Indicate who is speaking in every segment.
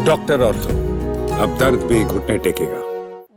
Speaker 1: Doctor और तो अब दर्द भी घुटने टेकेगा।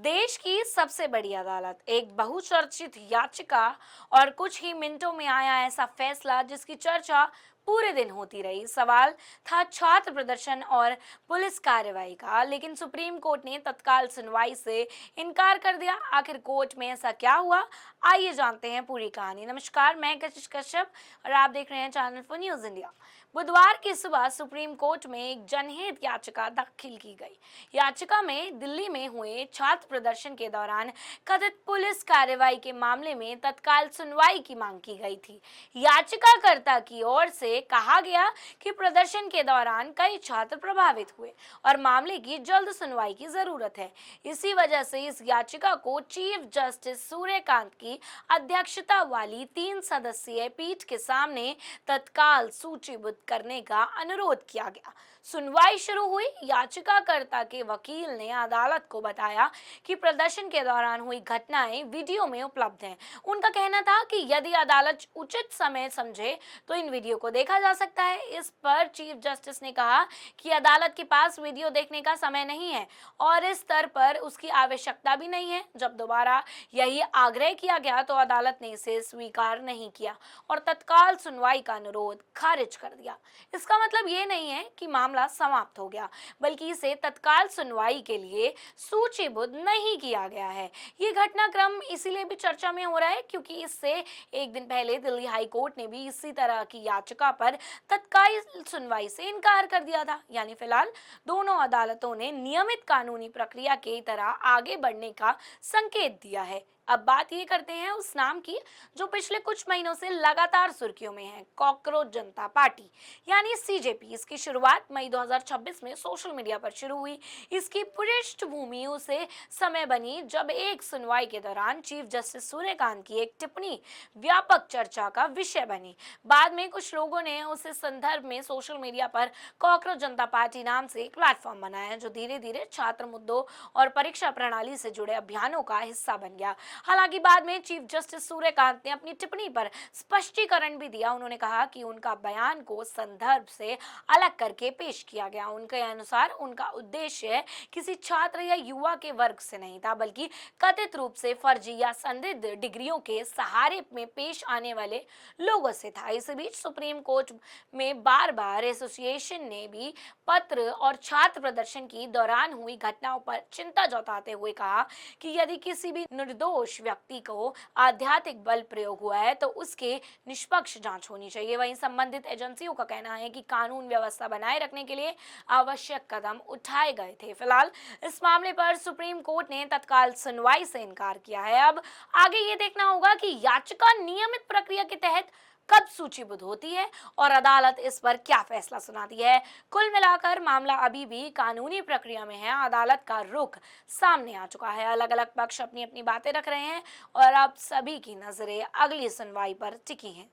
Speaker 2: देश की सबसे बड़ी अदालत, एक बहुचर्चित याचिका और कुछ ही मिनटों में आया ऐसा फैसला जिसकी चर्चा पूरे दिन होती रही। सवाल था छात्र प्रदर्शन और पुलिस कार्रवाई का, लेकिन सुप्रीम कोर्ट ने तत्काल सुनवाई से इनकार कर दिया। आखिर कोर्ट में ऐसा क्या हुआ, आइए जानते हैं पूरी कहानी। नमस्कार, मैं कशिश कश्यप और आप देख रहे हैं चैनल फॉर न्यूज इंडिया। बुधवार की सुबह सुप्रीम कोर्ट में एक जनहित याचिका दाखिल की गई। याचिका में दिल्ली में हुए छात्र प्रदर्शन के दौरान कथित पुलिस कार्रवाई के मामले में तत्काल सुनवाई की मांग की गई थी। याचिकाकर्ता की ओर से कहा गया कि प्रदर्शन के दौरान कई छात्र प्रभावित हुए और मामले की जल्द सुनवाई की जरूरत है। इसी वजह से इस याचिका को चीफ जस्टिस सूर्यकांत की अध्यक्षता वाली 3 सदस्यीय पीठ के सामने तत्काल सूचीबद्ध करने का अनुरोध किया गया। सुनवाई शुरू हुई। याचिकाकर्ता के वकील ने अदालत को बताया कि प्रदर्शन के दौरान हुई घटनाएं वीडियो में उपलब्ध हैं। उनका कहना था कि यदि अदालत उचित समय समझे तो इन वीडियो को देखा जा सकता है। इस पर चीफ जस्टिस ने कहा कि अदालत के पास वीडियो देखने का समय नहीं है और इस स्तर पर उसकी आवश्यकता भी नहीं है। जब दोबारा यही आग्रह किया गया तो अदालत ने इसे स्वीकार नहीं किया और तत्काल सुनवाई का अनुरोध खारिज कर दिया। इसका मतलब ये नहीं है कि मामला समाप्त हो गया, बल्कि इसे तत्काल सुनवाई के लिए सूचीबद्ध नहीं किया गया है। ये घटनाक्रम इसीलिए भी चर्चा में हो रहा है क्योंकि इससे एक दिन पहले दिल्ली हाई कोर्ट ने भी इसी तरह की याचिका पर तत्काल सुनवाई से इनकार कर दिया था। यानी फिलहाल दोनों अदालतों ने नियमित कानूनी प्रक्रिया की तरह आगे बढ़ने का संकेत दिया है। अब बात ये करते हैं उस नाम की जो पिछले कुछ महीनों से लगातार सुर्खियों में है, कॉकरोच जनता पार्टी यानी सीजेपी। इसकी शुरुआत मई 2026 में सोशल मीडिया पर शुरू हुई। इसकी पृष्ठभूमि उसे समय बनी जब एक सुनवाई के दौरान चीफ जस्टिस सूर्यकांत की एक टिप्पणी व्यापक चर्चा का विषय बनी। बाद में कुछ लोगों ने उस संदर्भ में सोशल मीडिया पर कॉकरोच जनता पार्टी नाम से एक प्लेटफॉर्म बनाया जो धीरे धीरे छात्र मुद्दों और परीक्षा प्रणाली से जुड़े अभियानों का हिस्सा बन गया। हालांकि बाद में चीफ जस्टिस सूर्यकांत ने अपनी टिप्पणी पर स्पष्टीकरण भी दिया। उन्होंने कहा कि उनका बयान को संदर्भ से अलग करके पेश किया गया। उनके अनुसार उनका उद्देश्य किसी छात्र या युवा के वर्ग से नहीं था, बल्कि कथित रूप से फर्जी या संदिग्ध डिग्रियों के सहारे में पेश आने वाले लोगों से था। इस बीच सुप्रीम कोर्ट में बार बार एसोसिएशन ने भी पत्र और छात्र प्रदर्शन की दौरान हुई घटनाओं पर चिंता जताते हुए कहा कि यदि किसी भी निर्दोष व्यक्ति को आध्यात्मिक बल प्रयोग हुआ है तो उसके निष्पक्ष जांच होनी चाहिए। वहीं संबंधित एजेंसियों का कहना है कि कानून व्यवस्था बनाए रखने के लिए आवश्यक कदम उठाए गए थे। फिलहाल इस मामले पर सुप्रीम कोर्ट ने तत्काल सुनवाई से इनकार किया है। अब आगे ये देखना होगा कि याचिका नियमित प्रक्रिया के तहत कब सूचीबद्ध होती है और अदालत इस पर क्या फैसला सुनाती है। कुल मिलाकर मामला अभी भी कानूनी प्रक्रिया में है। अदालत का रुख सामने आ चुका है। अलग अलग पक्ष अपनी अपनी बातें रख रहे हैं और अब सभी की नजरें अगली सुनवाई पर टिकी हैं।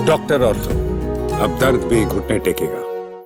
Speaker 1: डॉक्टर और तो अब दर्द भी घुटने टेकेगा।